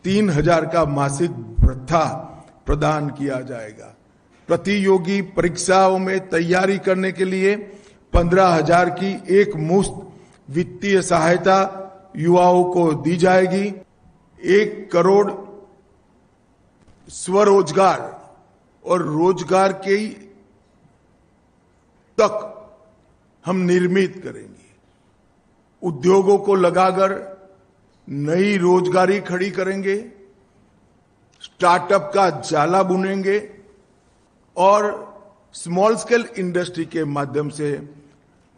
3,000 का मासिक भत्ता प्रदान किया जाएगा। प्रतियोगी परीक्षाओं में तैयारी करने के लिए 15,000 की एक मुश्त वित्तीय सहायता युवाओं को दी जाएगी। 1 करोड़ स्वरोजगार और रोजगार के तक हम निर्मित करेंगे। उद्योगों को लगाकर नई रोजगारी खड़ी करेंगे, स्टार्टअप का जाला बुनेंगे और स्मॉल स्केल इंडस्ट्री के माध्यम से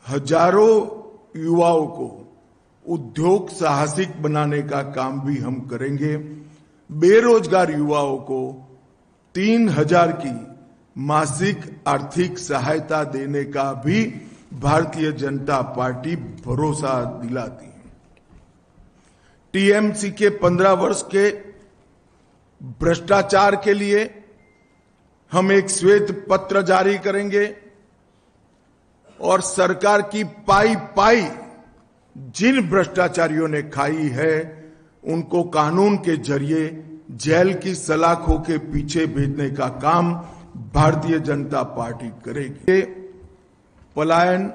हजारों युवाओं को उद्योग साहसिक बनाने का काम भी हम करेंगे। बेरोजगार युवाओं को 3,000 की मासिक आर्थिक सहायता देने का भी भारतीय जनता पार्टी भरोसा दिलाती है। टीएमसी के 15 वर्ष के भ्रष्टाचार के लिए हम एक श्वेत पत्र जारी करेंगे और सरकार की पाई पाई जिन भ्रष्टाचारियों ने खाई है उनको कानून के जरिए जेल की सलाखों के पीछे भेजने का काम भारतीय जनता पार्टी करेगी। पलायन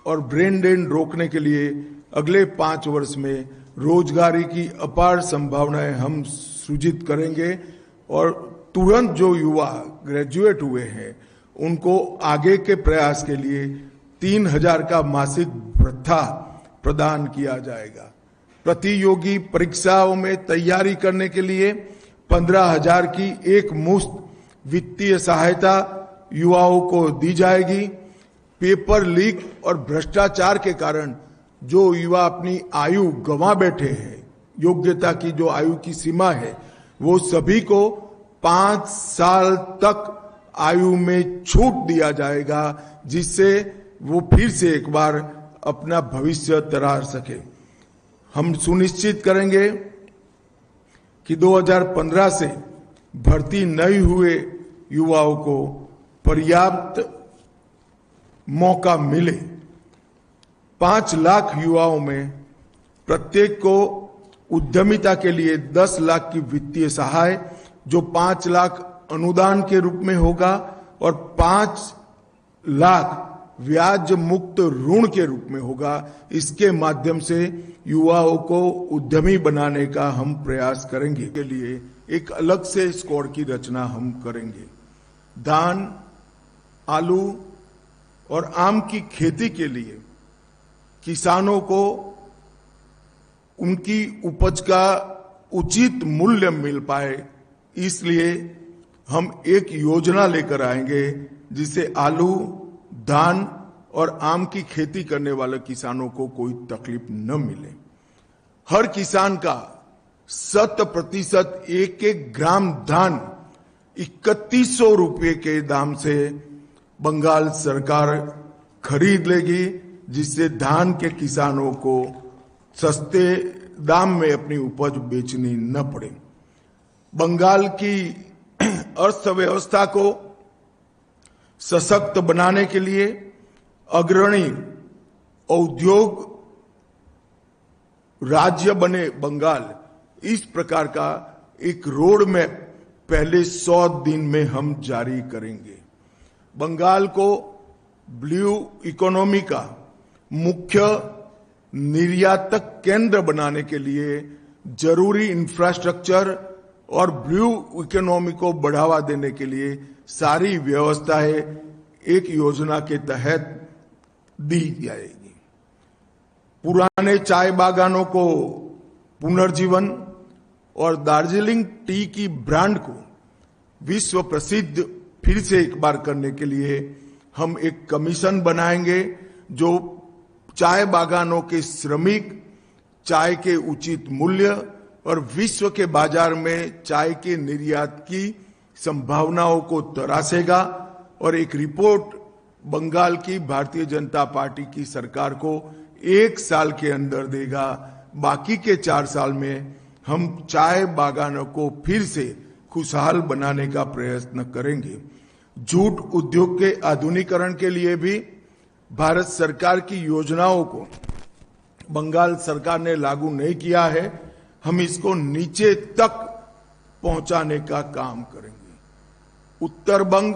और ब्रेन ड्रेन रोकने के लिए अगले 5 वर्ष में रोजगारी की अपार संभावनाएं हम सृजित करेंगे और तुरंत जो युवा ग्रेजुएट हुए हैं उनको आगे के प्रयास के लिए 3,000 का मासिक भत्ता प्रदान किया जाएगा। प्रतियोगी परीक्षाओं में तैयारी करने के लिए 15,000 की एक मुश्त वित्तीय सहायता युवाओं को दी जाएगी। पेपर लीक और भ्रष्टाचार के कारण जो युवा अपनी आयु गंवा बैठे हैं, योग्यता की जो आयु की सीमा है, वो सभी को 5 साल तक आयु में छूट दिया जाएगा, जिससे वो फिर से एक बार अपना भविष्य तरार सके। हम सुनिश्चित करेंगे कि 2015 से भर्ती नहीं हुए युवाओं को पर्याप्त मौका मिले। 5 लाख युवाओं में प्रत्येक को उद्यमिता के लिए 10 लाख की वित्तीय सहाय, जो 5 लाख अनुदान के रूप में होगा और 5 लाख ब्याज मुक्त ऋण के रूप में होगा। इसके माध्यम से युवाओं को उद्यमी बनाने का हम प्रयास करेंगे। के लिए एक अलग से स्कोर की रचना हम करेंगे। धान, आलू और आम की खेती के लिए किसानों को उनकी उपज का उचित मूल्य मिल पाए, इसलिए हम एक योजना लेकर आएंगे जिससे आलू, धान और आम की खेती करने वाले किसानों को कोई तकलीफ न मिले। हर किसान का 100% एक ग्राम धान 3100 रुपये के दाम से बंगाल सरकार खरीद लेगी, जिससे धान के किसानों को सस्ते दाम में अपनी उपज बेचनी न पड़े। बंगाल की अर्थव्यवस्था को सशक्त बनाने के लिए अग्रणी औद्योग राज्य बने बंगाल, इस प्रकार का एक रोड मैप पहले 100 दिन में हम जारी करेंगे। बंगाल को ब्लू इकोनॉमी का मुख्य निर्यातक केंद्र बनाने के लिए जरूरी इंफ्रास्ट्रक्चर और ब्लू इकोनॉमी को बढ़ावा देने के लिए सारी व्यवस्थाएं एक योजना के तहत दी जाएगी। पुराने चाय बागानों को पुनर्जीवन और दार्जिलिंग टी की ब्रांड को विश्व प्रसिद्ध फिर से एक बार करने के लिए हम एक कमीशन बनाएंगे जो चाय बागानों के श्रमिक, चाय के उचित मूल्य और विश्व के बाजार में चाय के निर्यात की संभावनाओं को तरासेगा और एक रिपोर्ट बंगाल की भारतीय जनता पार्टी की सरकार को 1 साल के अंदर देगा। बाकी के 4 साल में हम चाय बागानों को फिर से खुशहाल बनाने का प्रयत्न करेंगे। जूट उद्योग के आधुनिकीकरण के लिए भी भारत सरकार की योजनाओं को बंगाल सरकार ने लागू नहीं किया है। हम इसको नीचे तक पहुंचाने का काम करेंगे। उत्तर बंग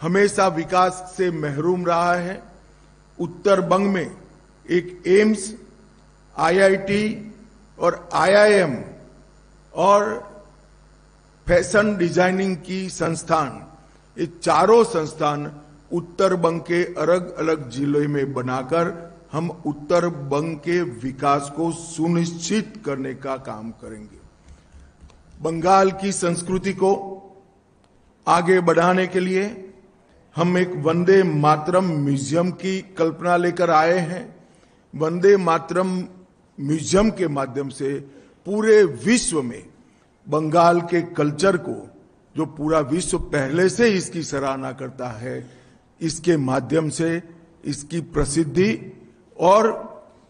हमेशा विकास से महरूम रहा है। उत्तर बंग में एक एम्स, आईआईटी और आईआईएम और फैशन डिजाइनिंग की संस्थान, ये चारों संस्थान उत्तर बंग के अलग अलग जिलों में बनाकर हम उत्तर बंग के विकास को सुनिश्चित करने का काम करेंगे। बंगाल की संस्कृति को आगे बढ़ाने के लिए हम एक वंदे मातरम म्यूजियम की कल्पना लेकर आए हैं। वंदे मातरम म्यूजियम के माध्यम से पूरे विश्व में बंगाल के कल्चर को, जो पूरा विश्व पहले से इसकी सराहना करता है, इसके माध्यम से इसकी प्रसिद्धि और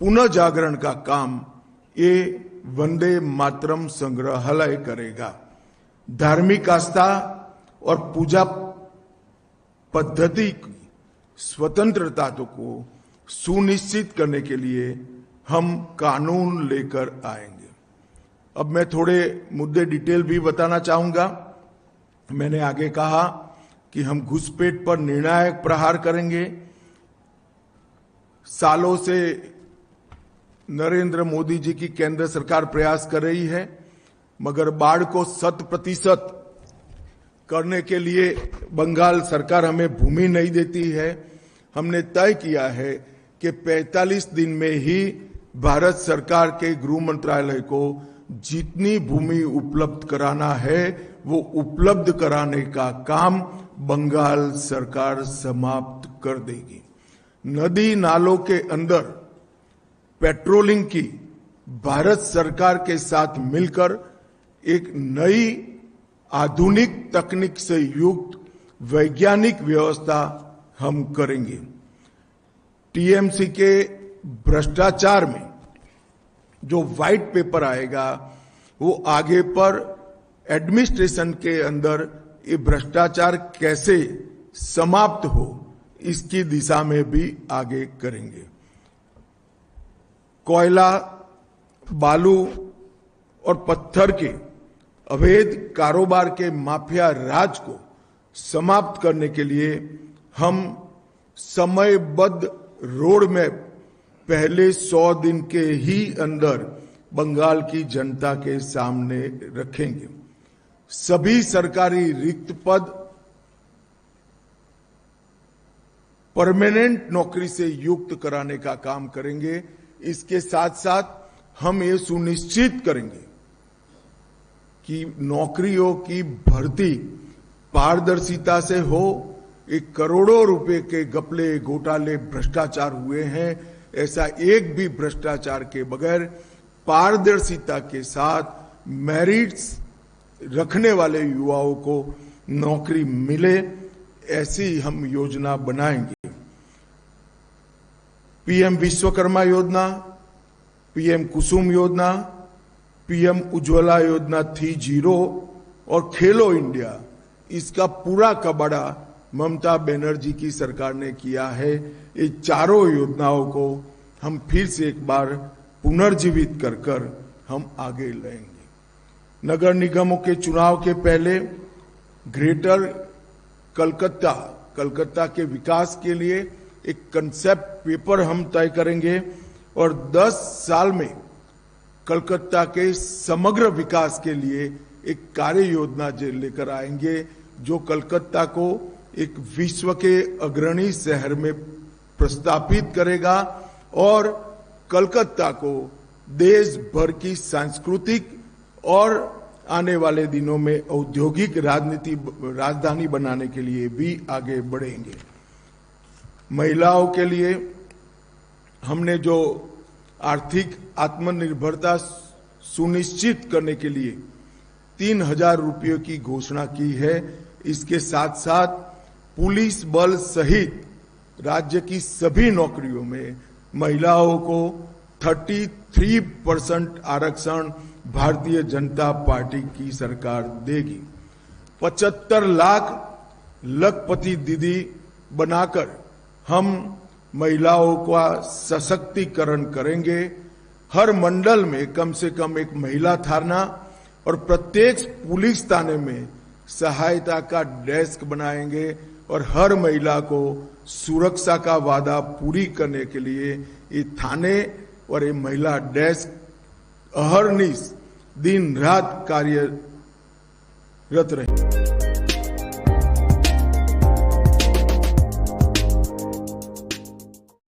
पुनः जागरण का काम ये वंदे मातरम संग्रहालय करेगा। धार्मिक आस्था और पूजा पद्धति की स्वतंत्रता को सुनिश्चित करने के लिए हम कानून लेकर आएंगे। अब मैं थोड़े मुद्दे डिटेल भी बताना चाहूंगा। मैंने आगे कहा कि हम घुसपैठ पर निर्णायक प्रहार करेंगे। सालों से नरेंद्र मोदी जी की केंद्र सरकार प्रयास कर रही है, मगर बाढ़ को 100% करने के लिए बंगाल सरकार हमें भूमि नहीं देती है। हमने तय किया है कि 45 दिन में ही भारत सरकार के गृह मंत्रालय को जितनी भूमि उपलब्ध कराना है वो उपलब्ध कराने का काम बंगाल सरकार समाप्त कर देगी। नदी नालों के अंदर पेट्रोलिंग की भारत सरकार के साथ मिलकर एक नई आधुनिक तकनीक से युक्त वैज्ञानिक व्यवस्था हम करेंगे। टीएमसी के भ्रष्टाचार में जो व्हाइट पेपर आएगा वो आगे पर एडमिनिस्ट्रेशन के अंदर ये भ्रष्टाचार कैसे समाप्त हो इसकी दिशा में भी आगे करेंगे। कोयला, बालू और पत्थर के अवैध कारोबार के माफिया राज को समाप्त करने के लिए हम समयबद्ध रोड मैप पहले 100 दिन के ही अंदर बंगाल की जनता के सामने रखेंगे। सभी सरकारी रिक्त पद परमानेंट नौकरी से युक्त कराने का काम करेंगे। इसके साथ साथ हम ये सुनिश्चित करेंगे कि नौकरियों की भर्ती पारदर्शिता से हो। एक करोड़ों रुपए के घपले, घोटाले, भ्रष्टाचार हुए हैं, ऐसा एक भी भ्रष्टाचार के बगैर पारदर्शिता के साथ मेरिट्स रखने वाले युवाओं को नौकरी मिले, ऐसी हम योजना बनाएंगे। पीएम विश्वकर्मा योजना, पीएम कुसुम योजना, पीएम उज्ज्वला योजना 3.0 और खेलो इंडिया, इसका पूरा कबाड़ा ममता बनर्जी की सरकार ने किया है। ये चारों योजनाओं को हम फिर से एक बार पुनर्जीवित कर हम आगे लाएंगे। नगर निगमों के चुनाव के पहले ग्रेटर कलकत्ता के विकास के लिए एक कंसेप्ट पेपर हम तय करेंगे और 10 साल में कलकत्ता के समग्र विकास के लिए एक कार्य योजना लेकर आएंगे, जो कलकत्ता को एक विश्व के अग्रणी शहर में प्रस्तापित करेगा और कलकत्ता को देश भर की सांस्कृतिक और आने वाले दिनों में औद्योगिक राजधानी बनाने के लिए भी आगे बढ़ेंगे। महिलाओं के लिए हमने जो आर्थिक आत्मनिर्भरता सुनिश्चित करने के लिए 3,000 रुपये की घोषणा की है। इसके साथ साथ पुलिस बल सहित राज्य की सभी नौकरियों में महिलाओं को 33% आरक्षण भारतीय जनता पार्टी की सरकार देगी। 75 लाख लखपति दीदी बनाकर हम महिलाओं का सशक्तिकरण करेंगे। हर मंडल में कम से कम एक महिला थाना और प्रत्येक पुलिस थाने में सहायता का डेस्क बनाएंगे और हर महिला को सुरक्षा का वादा पूरी करने के लिए ये थाने और ये महिला डेस्क अहर्निश दिन रात कार्यरत रहे।